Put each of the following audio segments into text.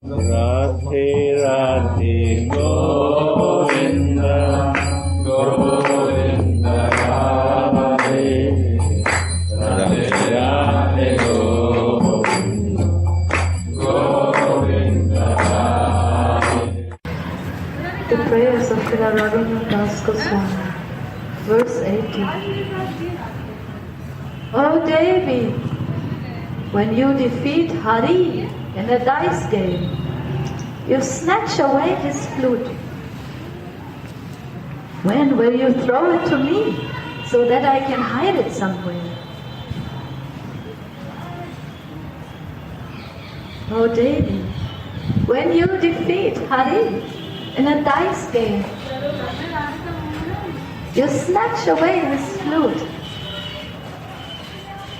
Radhe Radhe Govinda Govinda Radhe Radhe Radhe Govinda Govinda Radhe. The prayers of Srila Raghunatha Goswami, verse 18. O Devi, when you defeat Hari in a dice game, you snatch away his flute. When will you throw it to me so that I can hide it somewhere? O Devi, when you defeat Hari in a dice game, you snatch away his flute.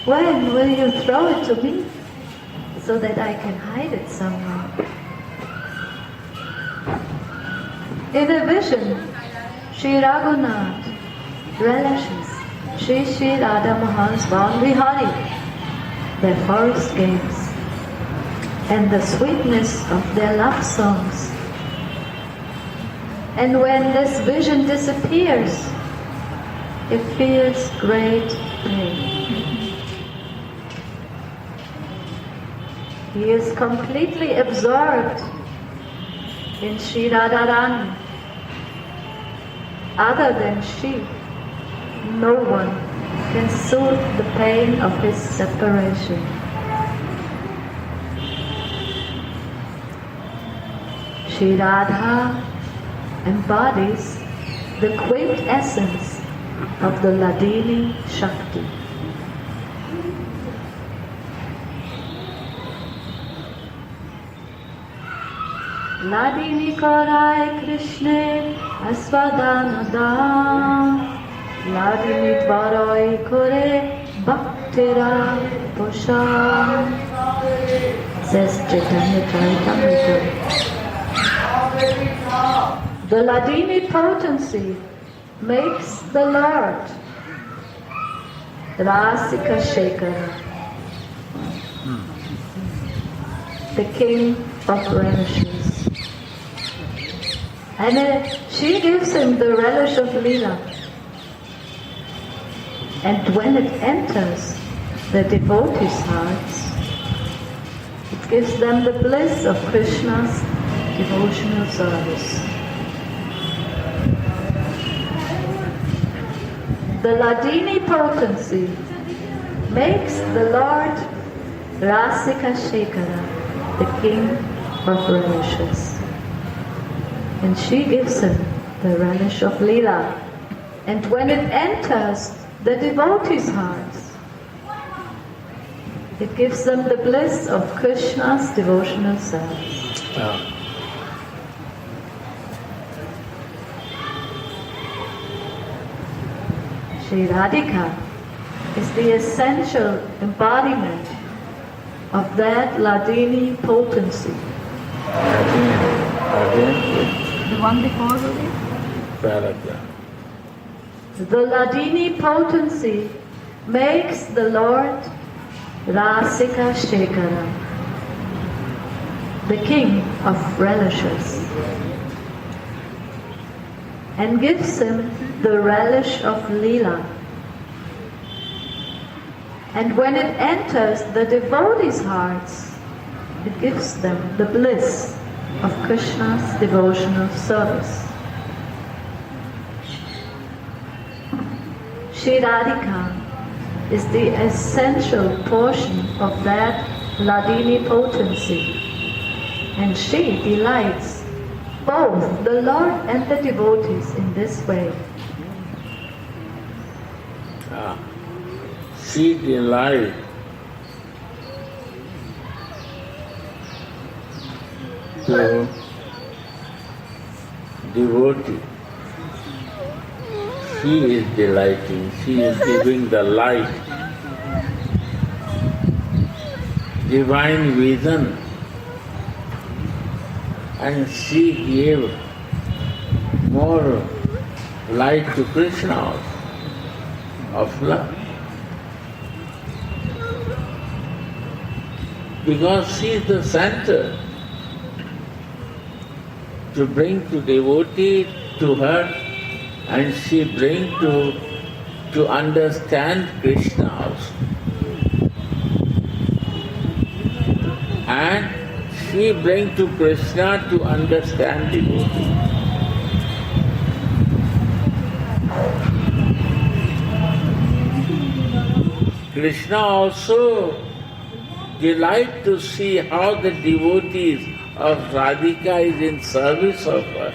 When will you throw it to me so that I can hide it somewhere? In a vision, Sri Raghunatha relishes Sri Radha Mohan's Van Vihari, their forest games, and the sweetness of their love songs. And when this vision disappears, it feels great pain. He is completely absorbed in Sri Radharani. Other than she, no one can soothe the pain of his separation. Sri Radha embodies the quintessence of the Ladini Shakti. Ladini korai Krishna asvadanadam, Ladini dvaroi kore bhaktira posham, says Chaitanya Charitamrita. The Ladini potency makes the Lord Rasika Shekara, the king of relishes. And she gives him the relish of Leela. And when it enters the devotees' hearts, it gives them the bliss of Krishna's devotional service. The Ladini potency makes the Lord Rasika Shekara, the king of relishes. And she gives him the relish of Leela. And when it enters the devotees' hearts, it gives them the bliss of Krishna's devotional service. Sri Radhika is the essential embodiment of that Ladini potency. The one before it? Paragraph. The Ladini potency makes the Lord Rasika Shekara, the king of relishes, and gives him the relish of Leela. And when it enters the devotees' hearts, it gives them the bliss of Krishna's devotional service. Sri Radhika is the essential portion of that Ladini potency, and she delights both the Lord and the devotees in this way. She delights the devotee. She is delighting, she is giving the light, divine vision, and she gave more light to Krishna also, of love. Because she is the center to bring to devotee to her, and she bring to understand Krishna also. And she bring to Krishna to understand devotee. Krishna also delight to see how the devotees of Radhika is in service of her.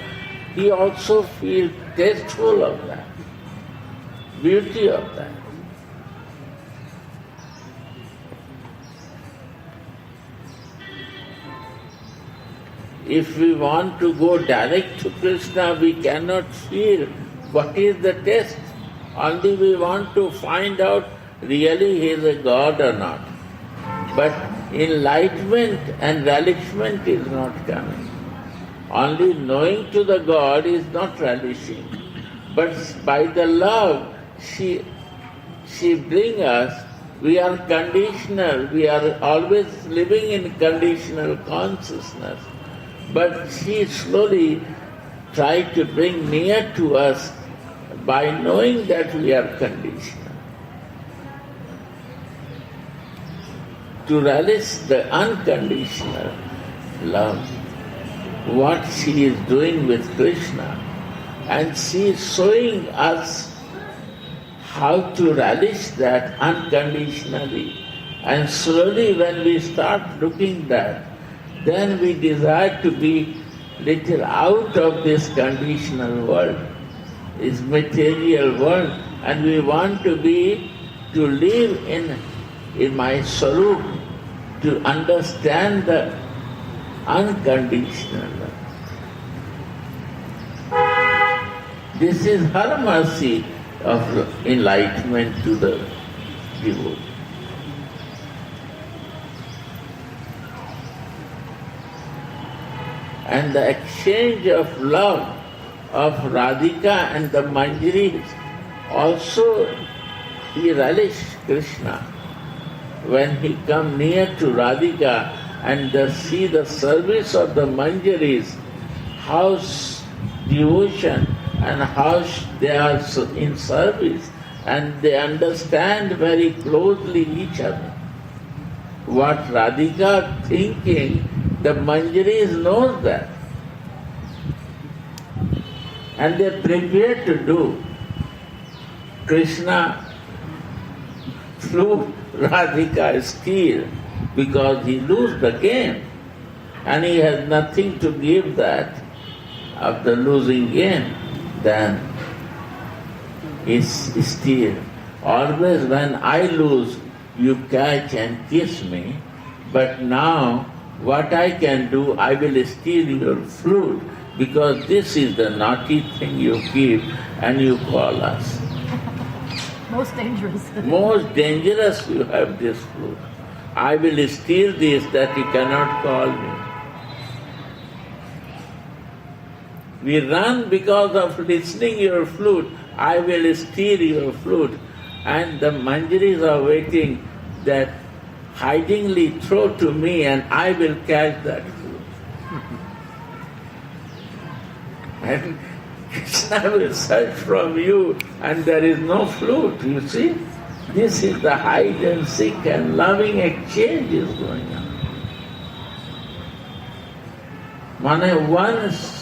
He also feels tasteful of that, beauty of that. If we want to go direct to Krishna, we cannot feel what is the test. Only we want to find out really he is a God or not. But enlightenment and relishment is not coming. Only knowing to the God is not relishing. But by the love she brings us, we are conditional, we are always living in conditional consciousness. But she slowly tried to bring near to us by knowing that we are conditional. To relish the unconditional love, what she is doing with Krishna, and she is showing us how to relish that unconditionally. And slowly when we start looking that, then we desire to be little out of this conditional world, this material world, and we want to live in my Swarup, to understand the unconditional love. This is her mercy of enlightenment to the devotee. And the exchange of love of Radhika and the Manjaris, also he relished Krishna. When he come near to Radhika and see the service of the Manjaris, how devotion and how they are in service, and they understand very closely each other. What Radhika thinking, the Manjaris knows that. And they prepare to do. Krishna threw Radhika steel because he lose the game, and he has nothing to give that of the losing game. Then is steel. Always when I lose, you catch and kiss me, but now what I can do, I will steal your flute, because this is the naughty thing you give and you call us. Most dangerous. Most dangerous you have this flute. I will steal this that you cannot call me. We run because of listening your flute. I will steal your flute. And the Manjaris are waiting that hidingly throw to me and I will catch that flute. And Krishna will search from you and there is no flute, you see. This is the hide and seek and loving exchange is going on. Once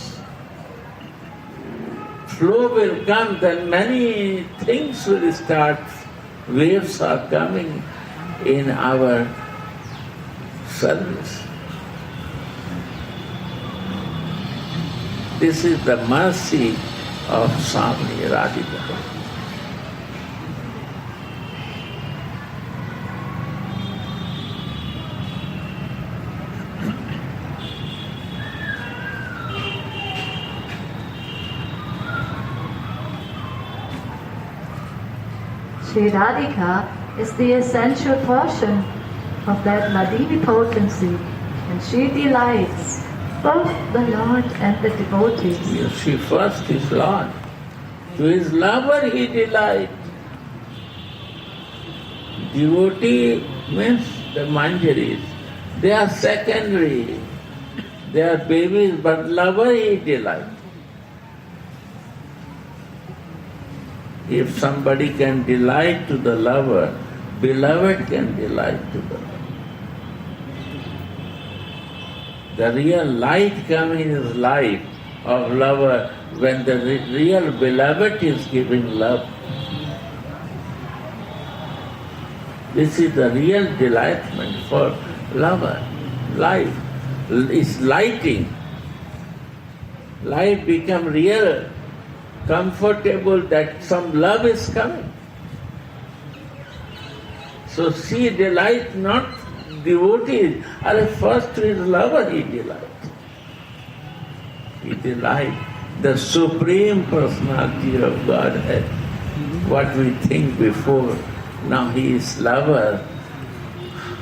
flow will come, then many things will start. Waves are coming in our service. This is the mercy of Swami Radhika. Sri Radhika is the essential portion of that Madhuri potency, and she delights both the Lord and the devotees. You see, first is Lord. To his lover he delights. Devotee means the Manjaris. They are secondary. They are babies, but lover he delights. If somebody can delight to the lover, beloved can delight to the lover. The real light comes in his life of lover when the real beloved is giving love. This is the real delightment for lover. Life is lighting. Life becomes real, comfortable that some love is coming. So she delights not devotees. First to his lover he delights. He delights the Supreme Personality of Godhead. What we think before, now he is lover,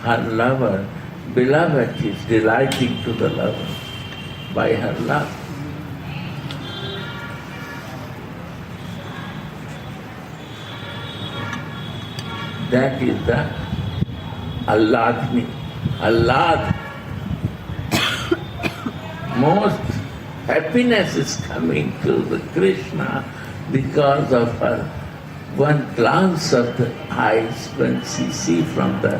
her lover, beloved is delighting to the lover by her love. That is the Alladni. Allad. Most happiness is coming to the Krishna because of her one glance of the eyes when she sees from the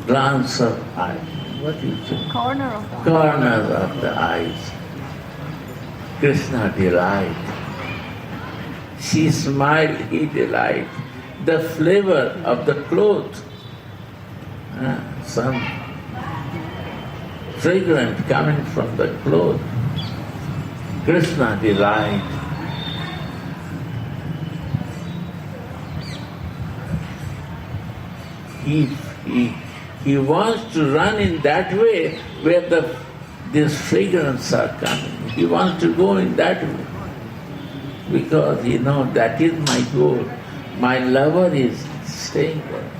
glance of eyes. What is it? Corner of the Corners of the eyes. Krishna delight. She smiled, he delight. The flavor of the cloth, some fragrance coming from the cloth. Krishna delight. He wants to run in that way where these fragrance are coming. He wants to go in that way because he knows that is my goal. My lover is staying there.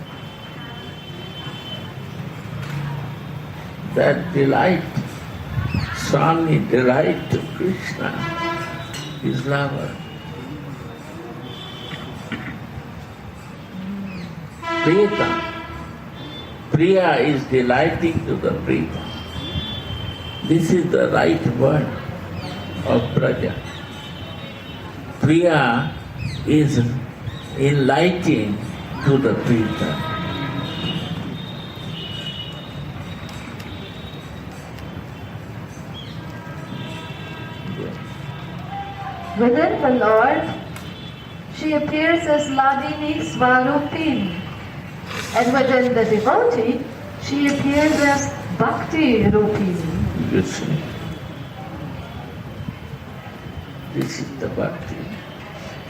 That delight, Swami delight to Krishna, his lover. Priyata. Priya is delighting to the Priyata. This is the right word of Braja. Priya is enlightening to the Priyata. Within the Lord, she appears as Ladini Svarupini, and within the devotee, she appears as Bhakti Rupini. You see, this is the Bhakti.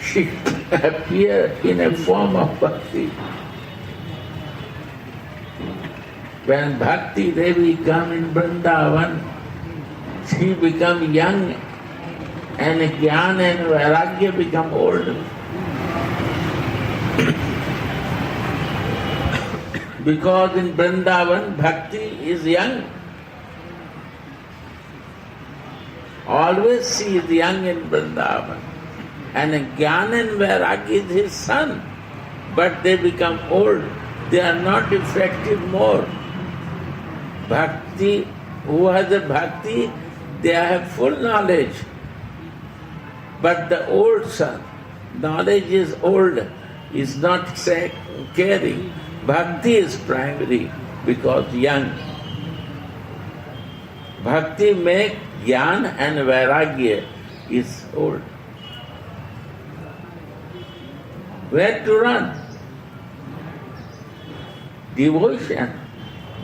She appears in a form of Bhakti. When Bhakti Devi comes in Vrindavan, she becomes young and Jnana and Vairagya become old. Because in Vrindavan, Bhakti is young. Always she is young in Vrindavan. And Jnana and Vairagya is his son. But they become old. They are not effective more. Bhakti, who has a Bhakti, they have full knowledge. But the old son, knowledge is old, is not caring. Bhakti is primary because young. Bhakti makes Jnana and Vairagya is old. Where to run? Devotion.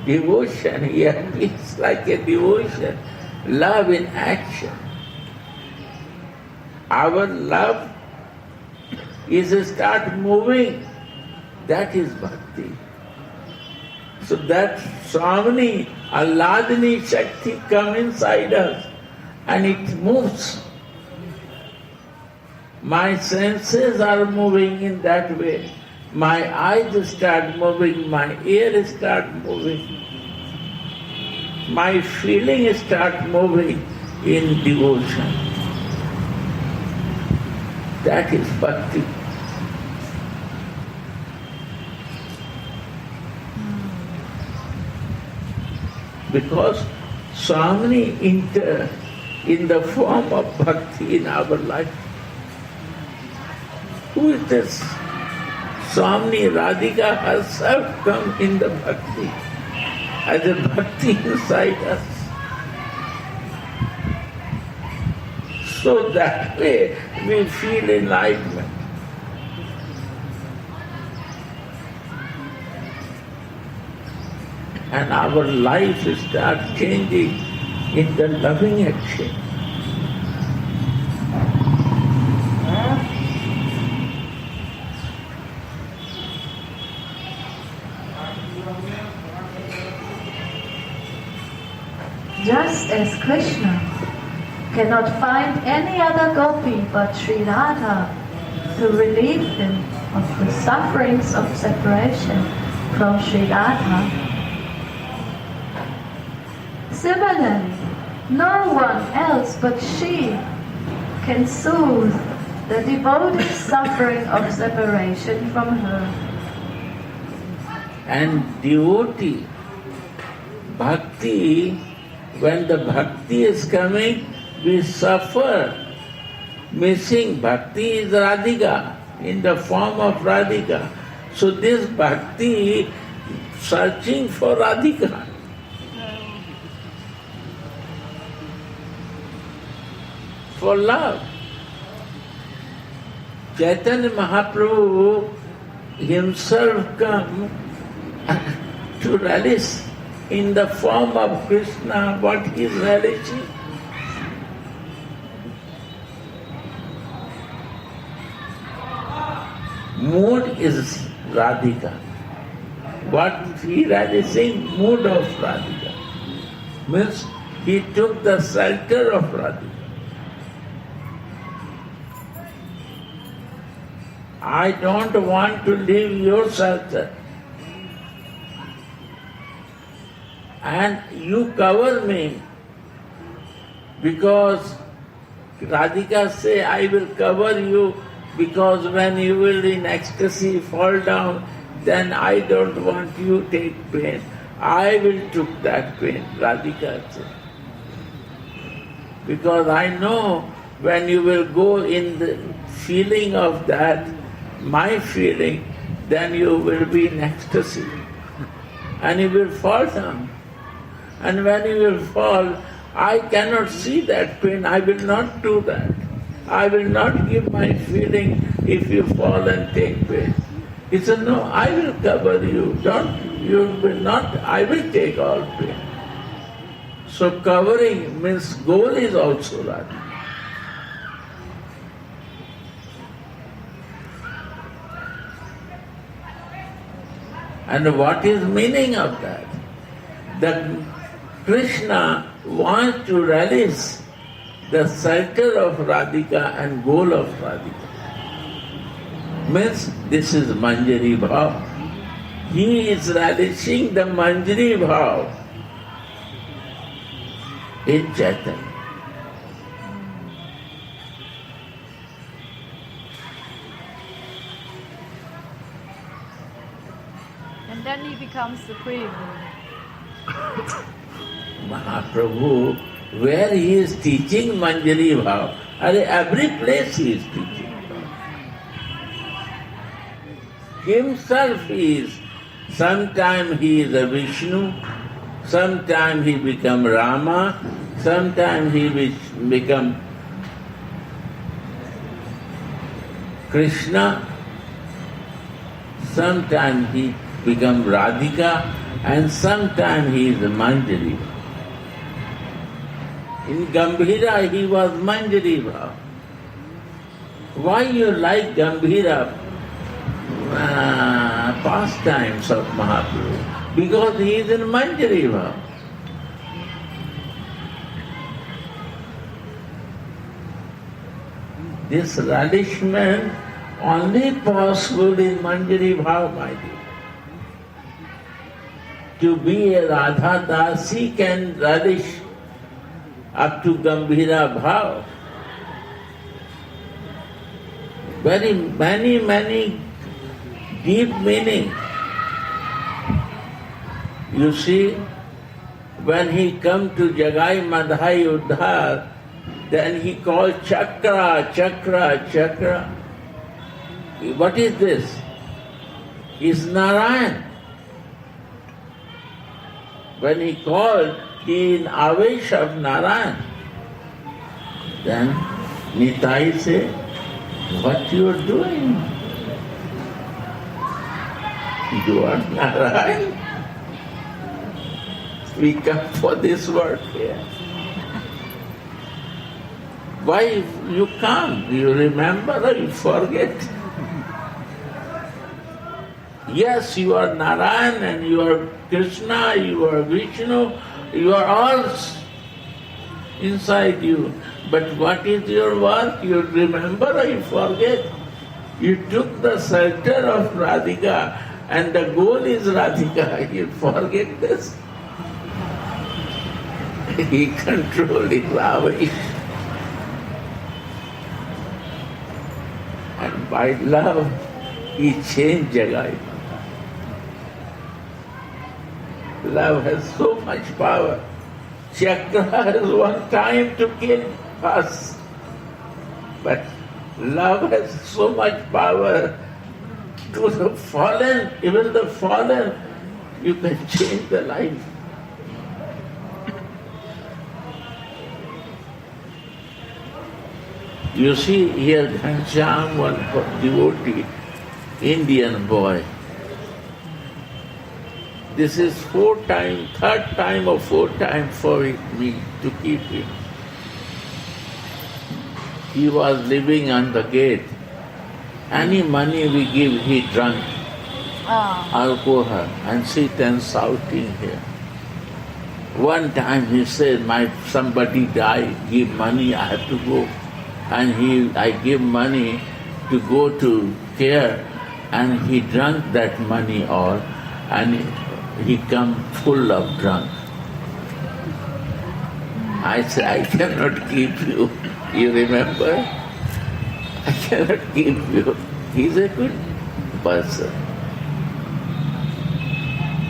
Devotion here is like a devotion. Love in action. Our love is to start moving. That is bhakti. So that Swamini, Alladini Shakti come inside us and it moves. My senses are moving in that way. My eyes start moving, my ears start moving. My feelings start moving in devotion. That is bhakti. Because Swami enter in the form of bhakti in our life. Who is this? Swami Radhika herself come in the bhakti, as a bhakti inside us. So that way we feel enlightenment. And our life starts changing in the loving action. Just as Krishna cannot find any other gopi but Sri Radha to relieve him of the sufferings of separation from Sri Radha, similarly, no one else but she can soothe the devotee's suffering of separation from her. And devotee, bhakti, when the bhakti is coming, we suffer. Missing bhakti is Radhika, in the form of Radhika. So this bhakti searching for Radhika. For love. Chaitanya Mahaprabhu himself come to relish in the form of Krishna what he is relishing. Mood is Radhika. What he relishing? Mood of Radhika. Means he took the shelter of Radhika. I don't want to leave your shelter. And you cover me, because Radhika say, I will cover you, because when you will in ecstasy fall down, then I don't want you to take pain. I will took that pain, Radhika said. Because I know when you will go in the feeling of that, my feeling, then you will be in ecstasy. And you will fall down. And when you will fall, I cannot see that pain. I will not do that. I will not give my feeling if you fall and take pain. He said, no, I will cover you. You will not, I will take all pain. So covering means goal is also Radha. And what is meaning of that? That Krishna wants to relish the shelter of Radhika and goal of Radhika. Means this is Manjari Bhav. He is relishing the Manjari Bhav in Chaitanya. And then he becomes supreme. Mahaprabhu, where he is teaching Manjari Bhav, every place he is teaching. Himself he is, sometime he is a Vishnu, sometime he become Rama, sometime he become Krishna, sometime he become Radhika, and sometime he is a Manjari. In Gambhira he was Manjari Bhav. Why you like Gambhira pastimes of Mahaprabhu? Because he is in Manjari Bhav. This relishment only possible in Manjari Bhav, my dear. To be a Radha Dasi can relish up to Gambhira Bhav. Very many deep meaning. You see, When he come to Jagai Madhai Uddhar, then he called Chakra, Chakra, Chakra. What is this? Is Narayan. When he called, he in Avesh of Narayan. Then Nitai said, what you are doing? You are Narayan. We come for this work here. Why you come? You remember or you forget? Yes, you are Narayan and you are Krishna, you are Vishnu, you are all inside you. But what is your work? You remember or you forget? You took the shelter of Radhika and the goal is Radhika. You forget this? He controlled his love. And by love, he changed Jagai. Love has so much power. Chakra has one time to kill us. But love has so much power to the fallen, even the fallen, you can change the life. You see here Ghanshyam, one devotee, Indian boy. This is third time or fourth time for me to keep him. He was living on the gate. Any money we give, he drank alcohol and sit and shouting here. One time he said, somebody died, give money, I have to go. And I give money to go to care, and he drank that money all, and he come full of drunk. I said, I cannot keep you. You remember? I cannot keep you. He's a good person.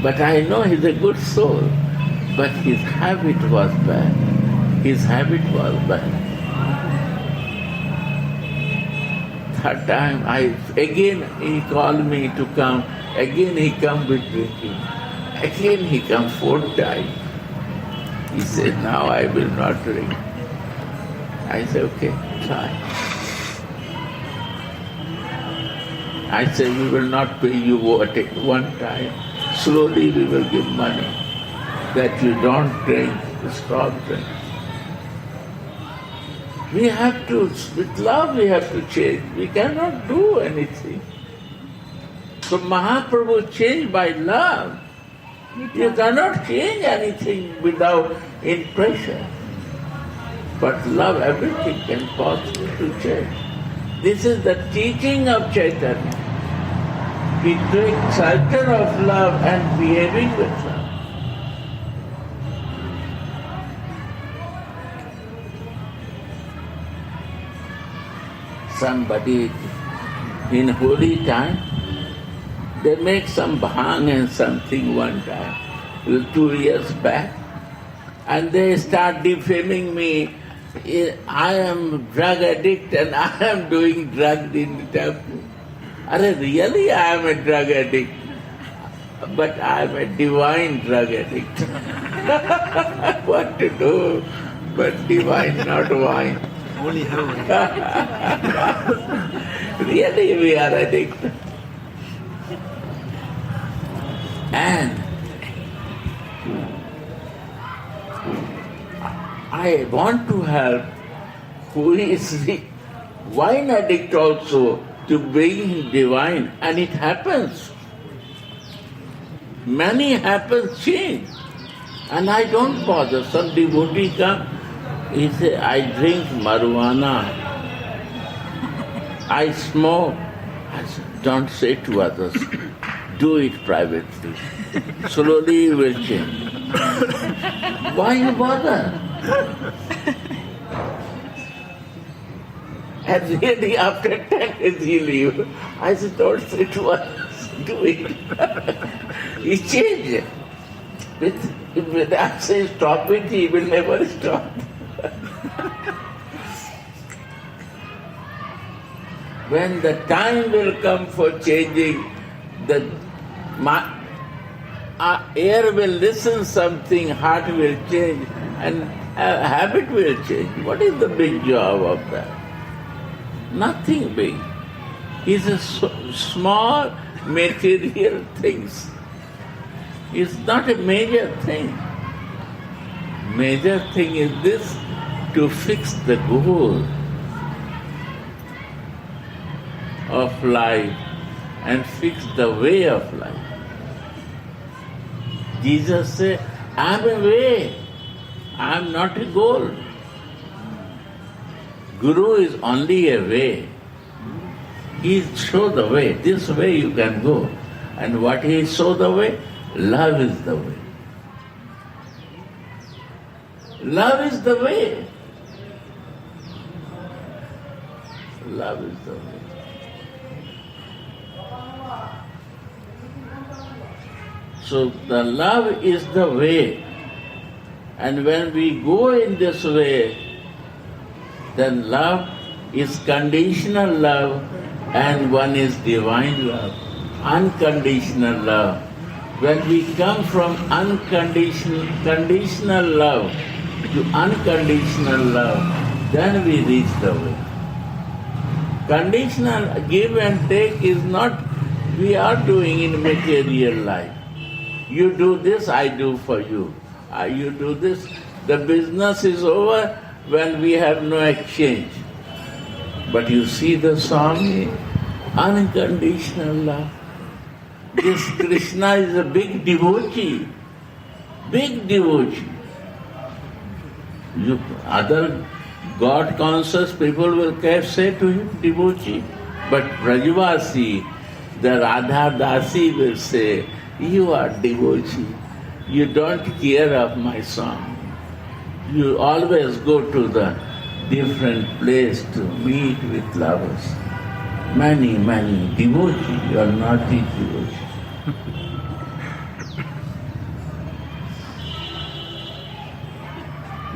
But I know he's a good soul. But his habit was bad. His habit was bad. That time, again he called me to come. Again he come with drinking. Again he come fourth time. He said, now I will not drink. I said, okay, try. I said, we will not pay you one time. Slowly we will give money that you don't drink, stop drinking. We have to, with love we have to change. We cannot do anything. So Mahaprabhu changed by love. You cannot change anything without impression. But love, everything can possible to change. This is the teaching of Chaitanya. We take shelter of love and behaving with love. Somebody in holy time, they make some bhang and something one time, 2 years back, and they start defaming me. I am drug addict and I am doing drugs in the temple. Really, I am a drug addict, but I am a divine drug addict. What to do? But divine, not wine. Only heroin. Really, we are addicted. And I want to help who is the wine addict also to bring him divine, and it happens. Many happens change, and I don't bother. Some devotee come, he say, I drink marijuana, I smoke. I say, don't say to others, do it privately. Slowly you will change. Why you bother? And really after 10 days he leave. I said, don't say to others, do it. He changed with If Vedanta says stop it, he will never stop. When the time will come for changing, the air will listen something, heart will change, and habit will change. What is the big job of that? Nothing big. It's a small material things. It's not a major thing. Major thing is this, to fix the goal of life and fix the way of life. Jesus said, I am a way, I am not a goal. Guru is only a way. He shows the way. This way you can go. And what he shows the way? Love is the way. Love is the way. Love is the way. So the love is the way. And when we go in this way, then love is conditional love and one is divine love, unconditional love. When we come from conditional love to unconditional love, then we reach the way. Conditional give and take is not we are doing in material life. You do this, I do for you. You do this. The business is over when we have no exchange. But you see the Swami, unconditional love. This Krishna is a big devotee. Big devotee. Other God-conscious people will say to him, devotee. But Brajavasi, the Radha Dasi will say, you are devotee. You don't care of my song. You always go to the different place to meet with lovers. Many devotees, you are not a devotee.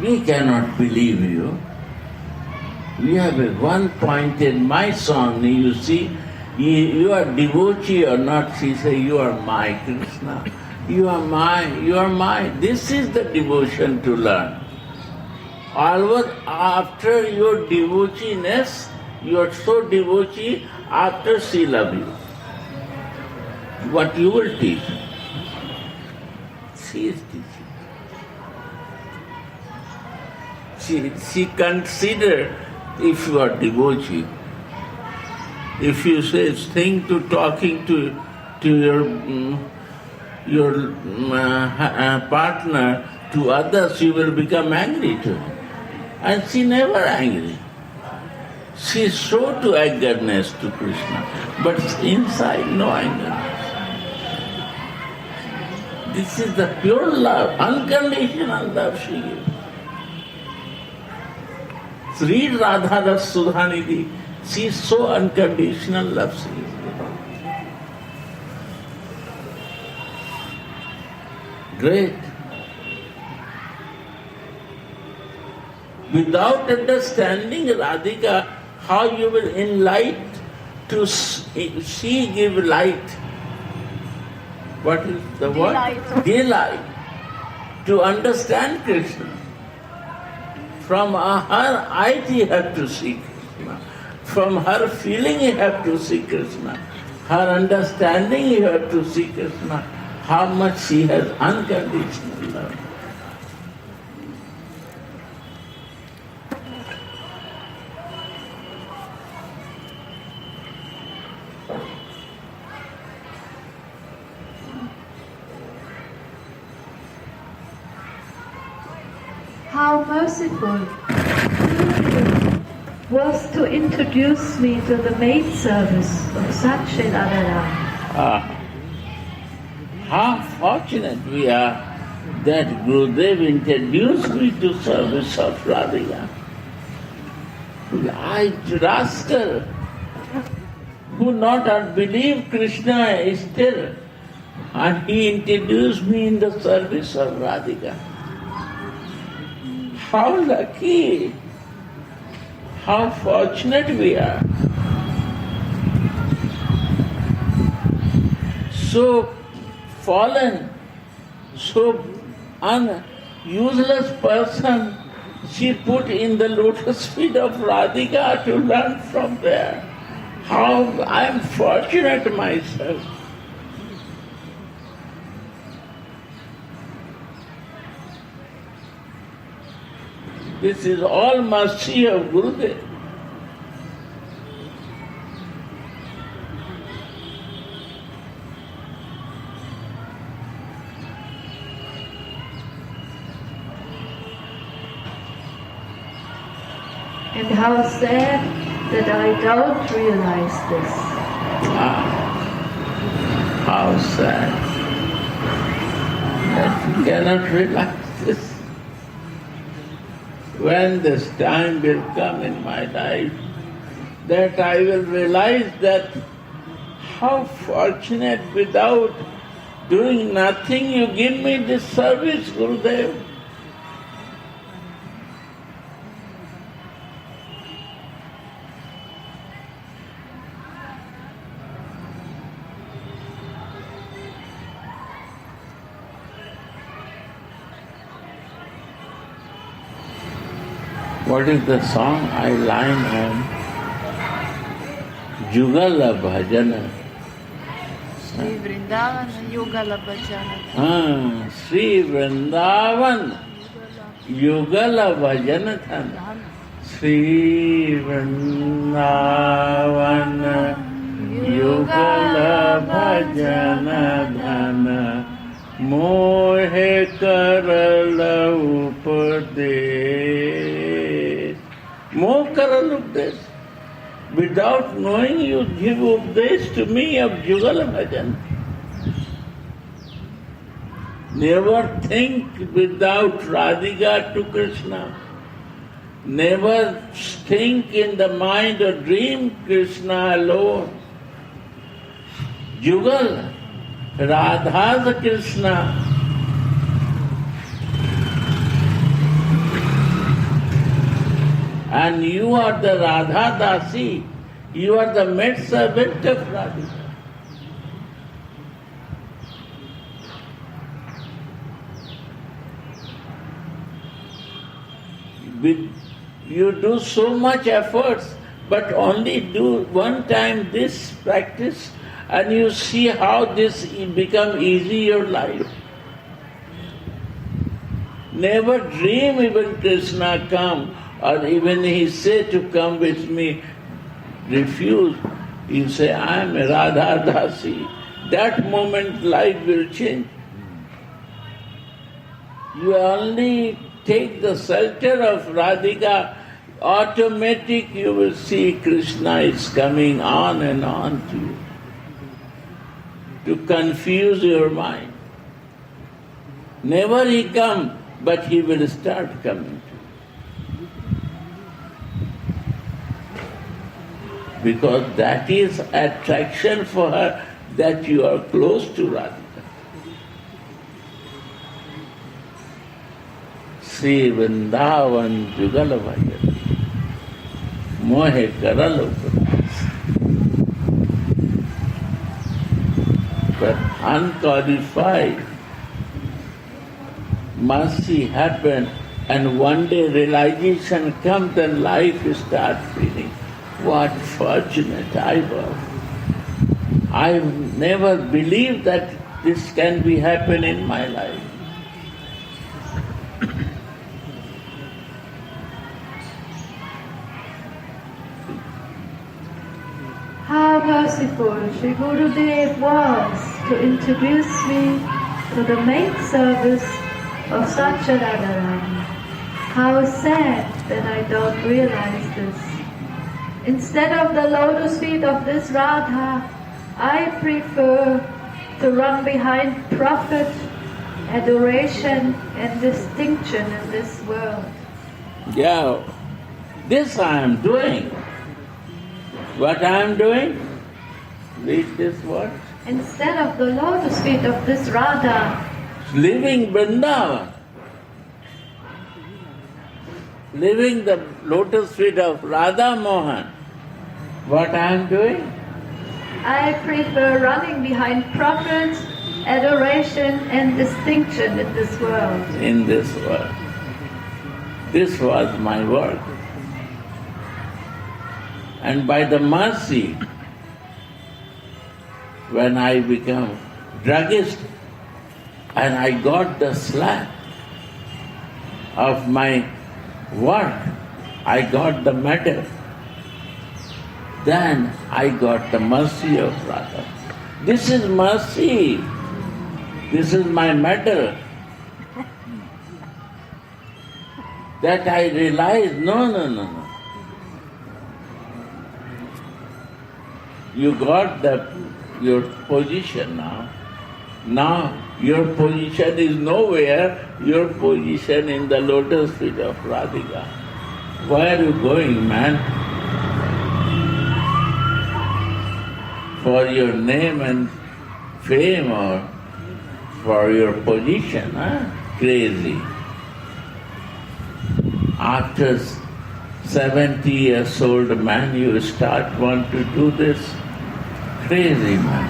We cannot believe you. We have a one point in my song, you see, you are devotee or not, she say, you are my Krishna. You are mine. This is the devotion to learn. Always after your devoteeness, you are so devotee, after she love you. What you will teach? She is teaching. She consider if you are devotee. If you say think to talking to your partner, to others, you will become angry to him. And she never angry. She show to angerness to Krishna, but inside no angerness. This is the pure love, unconditional love she gives. Read Radha Das Sudhanidhi. She is so unconditional love she gives. Great. Without understanding Radhika, how you will enlighten to she give light. What is the word? Delight. Delight. To understand Krishna. From her eyes you have to see Krishna. From her feeling you have to see Krishna. Her understanding you have to see Krishna. How much she has unconditional love. How merciful was to introduce me to the maid service of Sakshi Radharani. How fortunate we are that Gurudev introduced me to service of Radhika. I rascal who not believe Krishna is still And he introduced me in the service of Radhika. How lucky, how fortunate we are. So fallen, so useless person, she put in the lotus feet of Radhika to learn from there. How I am fortunate myself. This is all mercy of Gurudev. And how sad that I don't realize this. How sad that we cannot realize this. When this time will come in my life, that I will realize that how fortunate, without doing nothing, you give me this service, Gurudev. What is the song I line on? Jugala Bhajana. Sri Vrindavan Yugala Bhajana. Sri Vrindavan Yugala Bhajanathan. Sri Vrindavan Yugala Bhajanathan. Mohe karala upadesh. Mohe karala upadesh. Without knowing, you give upadesh to me of Jugala Bhajan. Never think without Radhika to Krishna. Never think in the mind or dream Krishna alone. Jugal, Radha's Krishna. And you are the Radha Dasi. You are the maid servant of Radhika. You do so much efforts, but only do one time this practice, and you see how this become easy your life. Never dream even Krishna come, or even he say to come with me, refuse. You say, I am a Radha Dasi. That moment life will change. You only take the shelter of Radhika, automatic you will see Krishna is coming on and on to you, to confuse your mind. Never he come, but he will start coming to you. Because that is attraction for her, that you are close to Radhika. Sri Vrindavan Jugala Bhajan Mohe Karalo. But unqualified, mercy happened, and one day realization comes and life starts feeling, what fortunate I was. I never believed that this can be happen in my life. How merciful Sri Gurudev was to introduce me to the main service of such a Radharani. How sad that I don't realize this. Instead of the lotus feet of this Radha, I prefer to run behind profit, adoration and distinction in this world. Yeah, this I am doing. What I am doing? Read this word. instead of the lotus feet of this Radha, living Vrindavan, living the lotus feet of Radha Mohan, what I am doing? I prefer running behind profit, adoration and distinction in this world. In this world. This was my work. And by the mercy, when I became druggist and I got the slap of my work, I got the medal, then I got the mercy of Radha. This is mercy. This is my medal. That I realized, no. You got your position now. Now your position is nowhere, your position in the lotus feet of Radhika. Where are you going, man? For your name and fame or for your position, huh? Crazy. After 70 years old man, you want to do this? Crazy, man.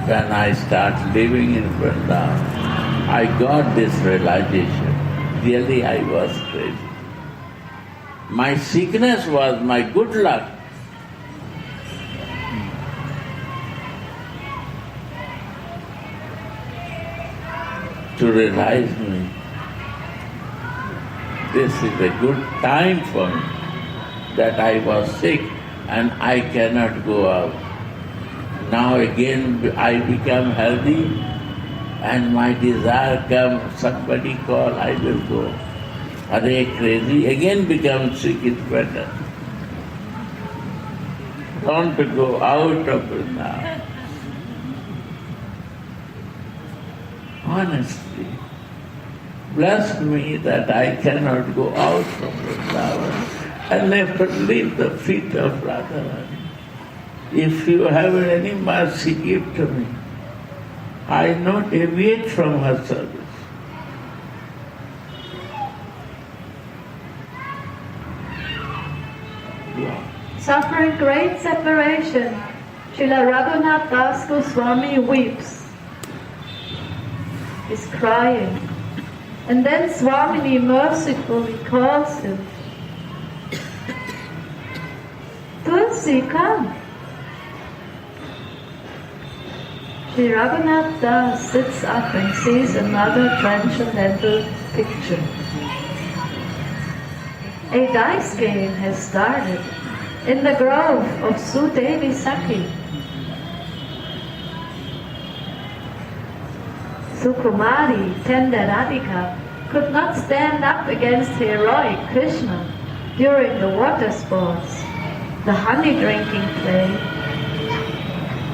When I start living in Vrindavan, I got this realization. Really, I was crazy. My sickness was my good luck. To realize me, this is a good time for me, that I was sick and I cannot go out. Now again I become healthy and my desire comes, somebody call, I will go. Are they crazy? Again become sick, it's better. Don't go out of it now. Honestly, bless me that I cannot go out from Vrindavan and never leave the feet of Radharani. If you have any mercy, give to me. I not deviate from her service. Suffering great separation, Srila Raghunatha Das Goswami weeps. He's crying. And then Swamini mercifully calls him. Tulsi, come. Sri Raghunatha Das sits up and sees another transcendental picture. A dice game has started in the grove of Sudevi Sakhi. Sukumari, tender Radhika, could not stand up against heroic Krishna during the water sports, the honey drinking play,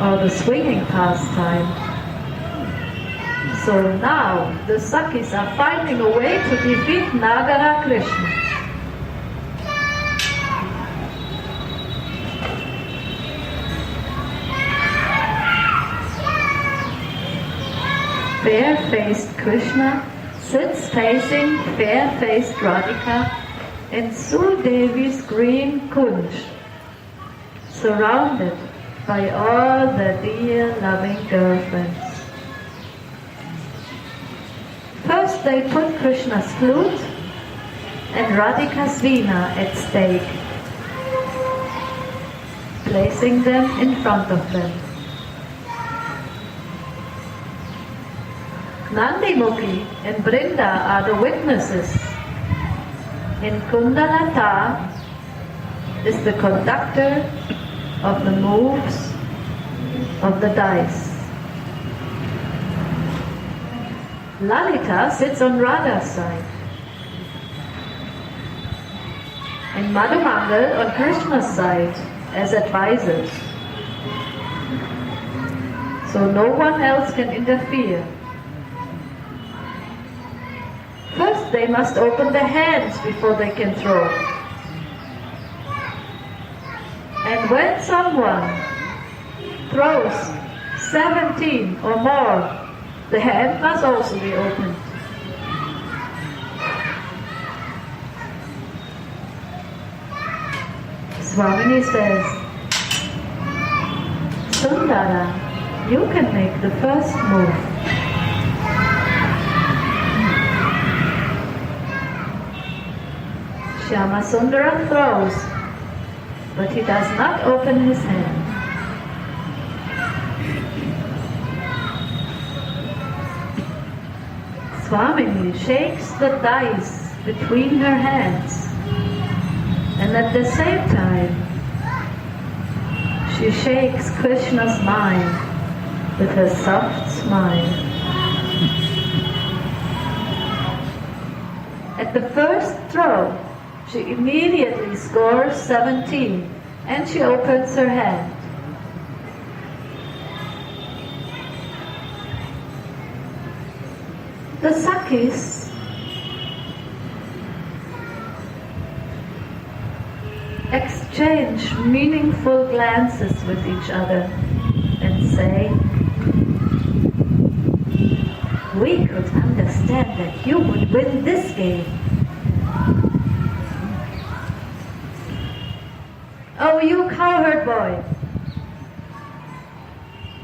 or the swinging pastime. So now the Sakhis are finding a way to defeat Nagara Krishna. Fair-faced Krishna sits facing fair-faced Radhika in Sudevi's green kunj, surrounded by all the dear loving girlfriends. First they put Krishna's flute and Radhika's veena at stake, placing them in front of them. Nandimukhi and Brinda are the witnesses. And Kundalata is the conductor of the moves of the dice. Lalita sits on Radha's side. And Madhumangal on Krishna's side as advisors. So no one else can interfere. First, they must open their hands before they can throw. And when someone throws 17 or more, the hand must also be opened. Swamini says, Sundara, you can make the first move. Shyama Sundara throws, but he does not open his hand. Swamini shakes the dice between her hands, and at the same time she shakes Krishna's mind with her soft smile. At the first throw, she immediately scores 17 and she opens her hand. The Sakhis exchange meaningful glances with each other and say, we could understand that you would win this game. Oh, you cowherd boy!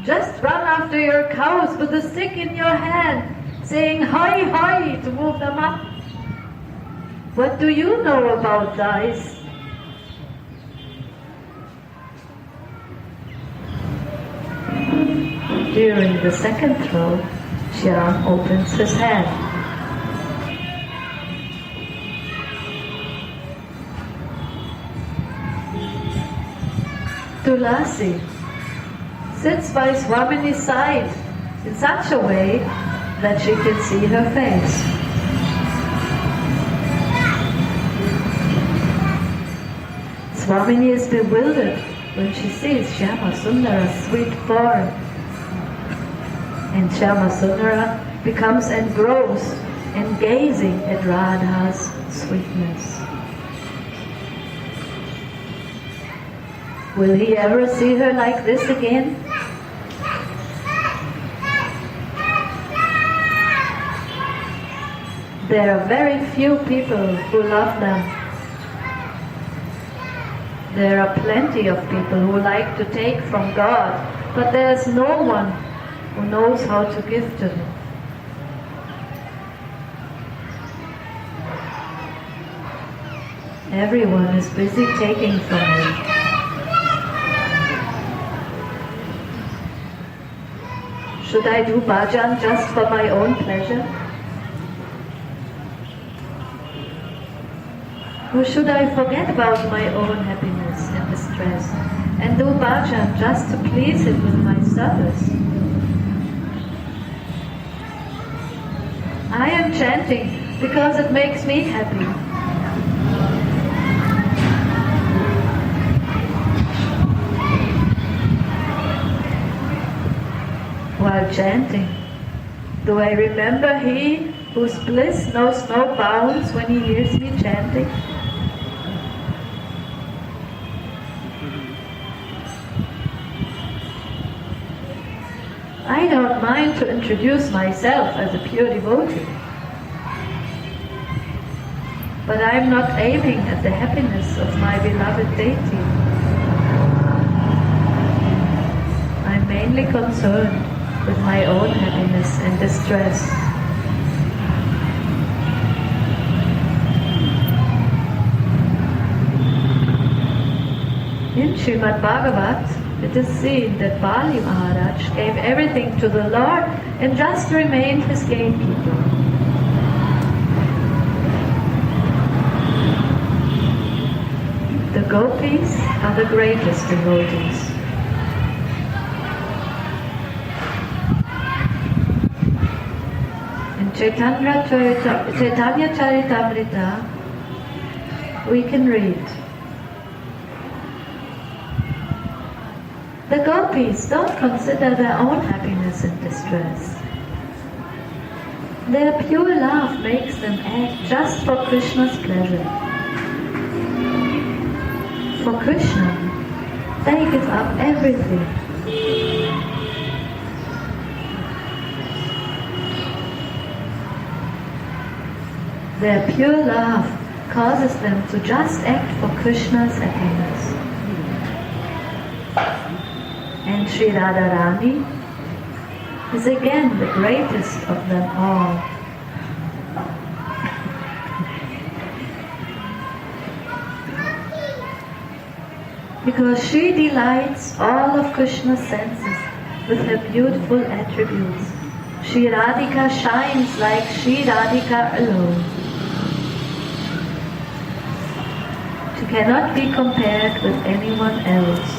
Just run after your cows with a stick in your hand, saying "Hi, hi" to move them up. What do you know about dice? During the second throw, Shyam opens his hand. Tulasi sits by Swamini's side in such a way that she can see her face. Swamini is bewildered when she sees Shyama Sundara's sweet form. And Shyama Sundara becomes engrossed in gazing at Radha's sweetness. Will he ever see her like this again? There are very few people who love them. There are plenty of people who like to take from God, but there is no one who knows how to give to Him. Everyone is busy taking from Him. Should I do bhajan just for my own pleasure? Or should I forget about my own happiness and distress and do bhajan just to please Him with my service? I am chanting because it makes me happy. While chanting, do I remember He whose bliss knows no bounds when He hears me chanting? I don't mind to introduce myself as a pure devotee, but I am not aiming at the happiness of my beloved deity. I am mainly concerned with my own happiness and distress. In Srimad Bhagavat, it is seen that Bali Maharaj gave everything to the Lord and just remained His gatekeeper. The gopis are the greatest devotees. In Chaitanya Charitamrita, we can read, the gopis don't consider their own happiness and distress. Their pure love makes them act just for Krishna's pleasure. For Krishna, They give up everything. Their pure love causes them to just act for Krishna's happiness. And Sri Radharani is again the greatest of them all. Because she delights all of Krishna's senses with her beautiful attributes. Sri Radhika shines like Sri Radhika alone. She cannot be compared with anyone else.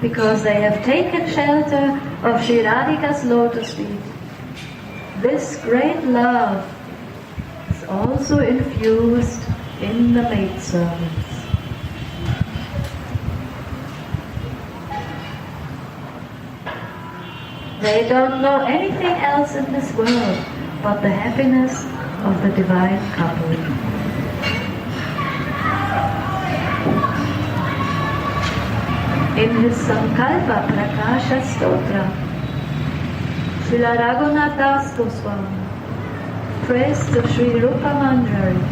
Because they have taken shelter of Sri Radhika's lotus feet, this great love is also infused in the maidservants. They don't know anything else in this world but the happiness of the divine couple. In his Sankalpa Prakasha Stotra, Srila Raghunatha Goswami prays to Sri Rupa Manjari.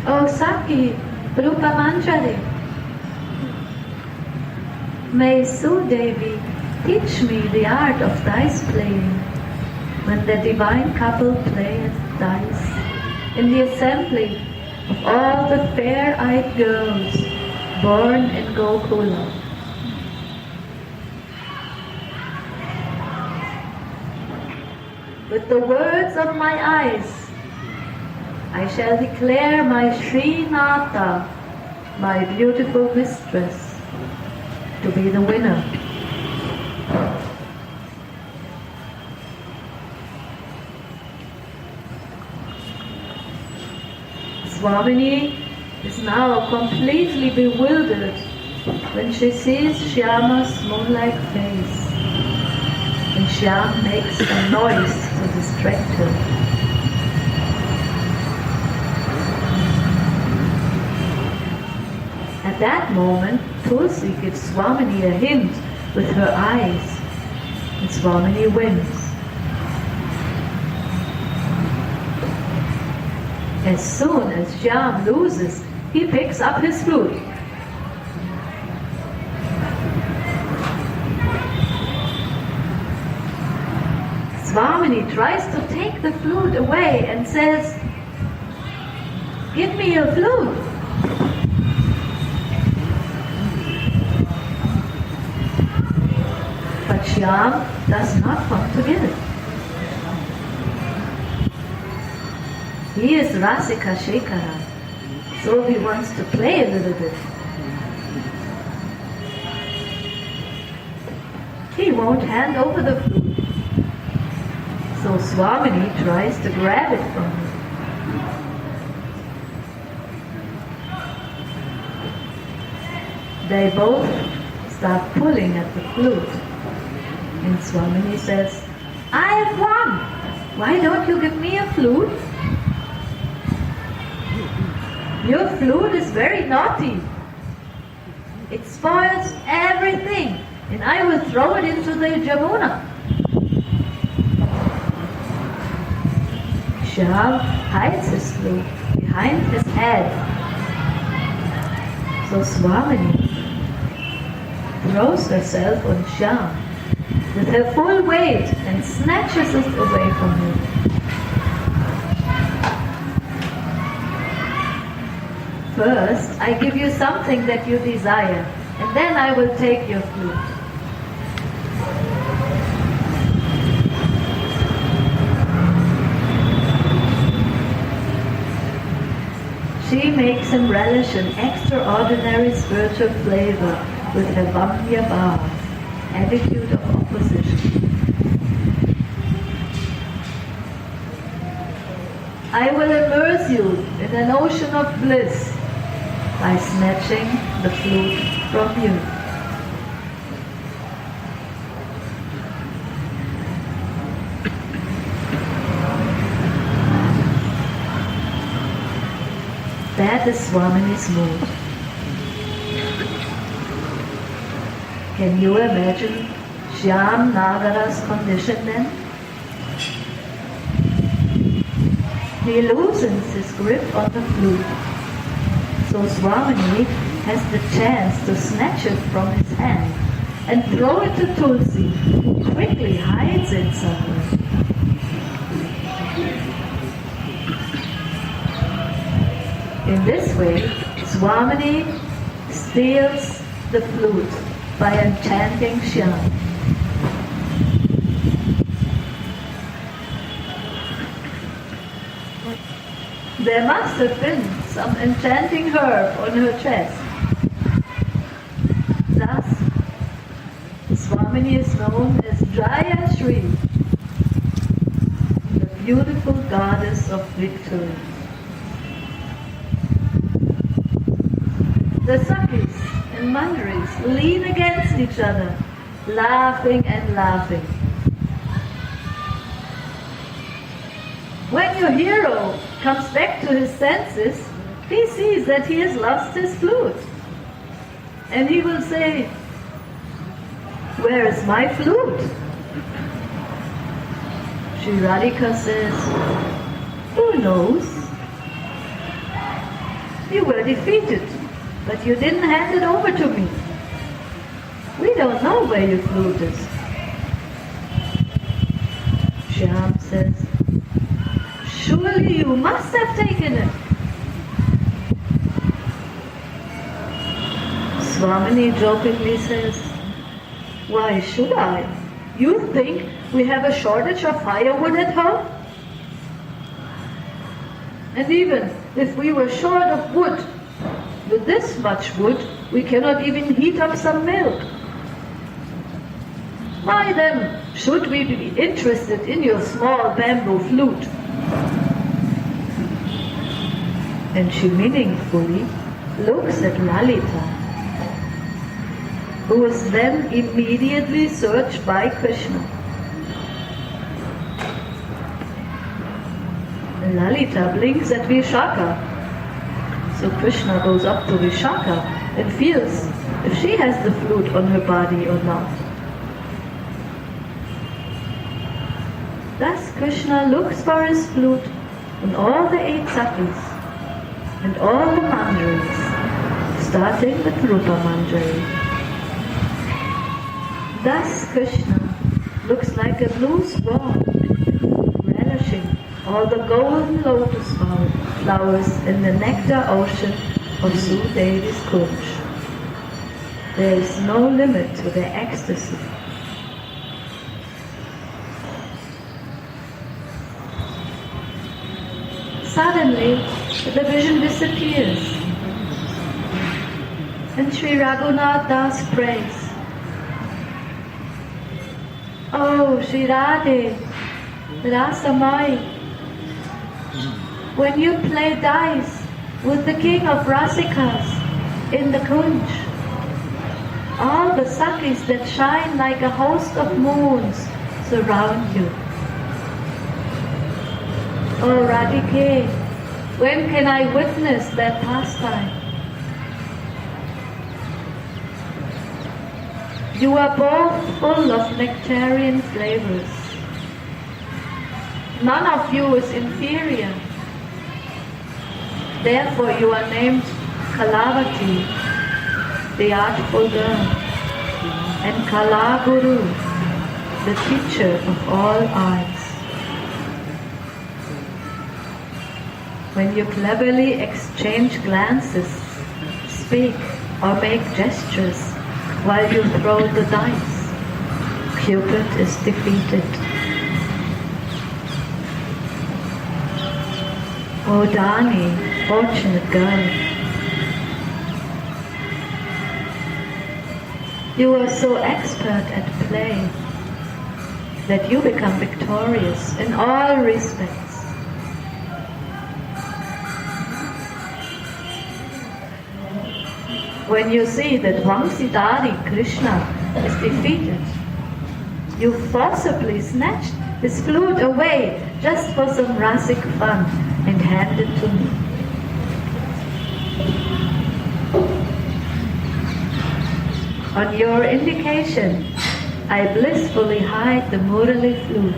O Saki Rupa Manjari, may Sudevi teach me the art of dice playing when the divine couple playeth dice in the assembly of all the fair-eyed girls born in Gokula. With the words of my eyes, I shall declare my Srinatha, my beautiful mistress, to be the winner. Swamini is now completely bewildered when she sees Shyama's moon-like face, and Shyam makes a noise to distract her. At that moment, Tulsi gives Swamini a hint with her eyes, and Swamini wins. As soon as Shyam loses, he picks up his flute. Swamini tries to take the flute away and says, "Give me your flute." But Shyam does not want to give it. He is Rasika Shekara, so he wants to play a little bit. He won't hand over the flute, so Swamini tries to grab it from him. They both start pulling at the flute, and Swamini says, "I have won! Why don't you give me a flute? Your flute is very naughty. It spoils everything, and I will throw it into the Jamuna." Shyam hides his flute behind his head. So Swamini throws herself on Shyam with her full weight and snatches it away from him. "First, I give you something that you desire, and then I will take your flute." She makes him relish an extraordinary spiritual flavor with her Vamya Bhav, attitude of opposition. "I will immerse you in an ocean of bliss by snatching the flute from you." That is Swamini's mood. Can you imagine Shyam Nagara's condition then? He loosens his grip on the flute. So Swamini has the chance to snatch it from his hand and throw it to Tulsi, who quickly hides it somewhere. In this way, Swamini steals the flute by enchanting Shyam. There must have been some enchanting herb on her chest. Thus, Swamini is known as Jaya Shri, the beautiful goddess of victory. The Sakis and Mandaris lean against each other, laughing and laughing. When your hero comes back to his senses, he sees that he has lost his flute. And he will say, "Where is my flute?" Sri Radhika says, "Who knows? You were defeated, but you didn't hand it over to me. We don't know where your flute is." Shyam says, "Surely you must have taken it." Swamini jokingly says, "Why should I? You think we have a shortage of firewood at home? And even if we were short of wood, with this much wood, we cannot even heat up some milk. Why then should we be interested in your small bamboo flute?" And she meaningfully looks at Lalita, who is then immediately searched by Krishna. And Lalita blinks at Vishaka. So Krishna goes up to Vishaka and feels if she has the flute on her body or not. Thus Krishna looks for his flute in all the 8 Sakis and all the Manjaris, starting with Rupa Manjari. Thus Krishna looks like a blue swan, relishing all the golden lotus flowers in the nectar ocean of Sudevi's Kunj. There is no limit to their ecstasy. Suddenly, the vision disappears, and Sri Raghunatha prays, "Oh, Sri Radhe, Rasamai, when you play dice with the king of Rasikas in the Kunj, all the Sakis that shine like a host of moons surround you. Oh Radhike, when can I witness that pastime? You are both full of nectarian flavors. None of you is inferior. Therefore you are named Kalavati, the artful girl, and Kalaguru, the teacher of all arts. When you cleverly exchange glances, speak or make gestures while you throw the dice, Cupid is defeated. Oh Dani, fortunate girl, you are so expert at play that you become victorious in all respects. When you see that Vamsidhari Krishna is defeated, you forcibly snatch his flute away just for some rasic fun and hand it to me. On your indication, I blissfully hide the Murali flute.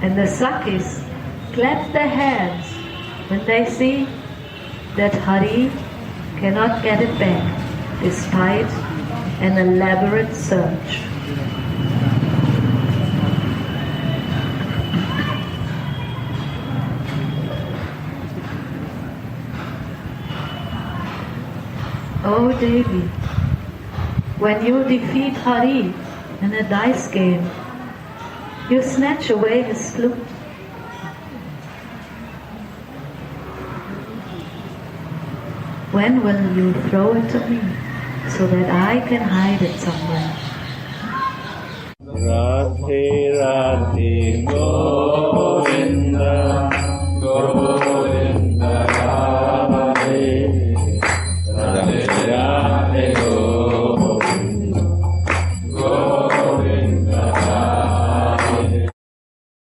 And the Sakis clap their hands when they see that Hari cannot get it back despite an elaborate search. Oh Devi, when you defeat Hari in a dice game, you snatch away his flute. When will you throw it to me so that I can hide it somewhere? Radhe Radhe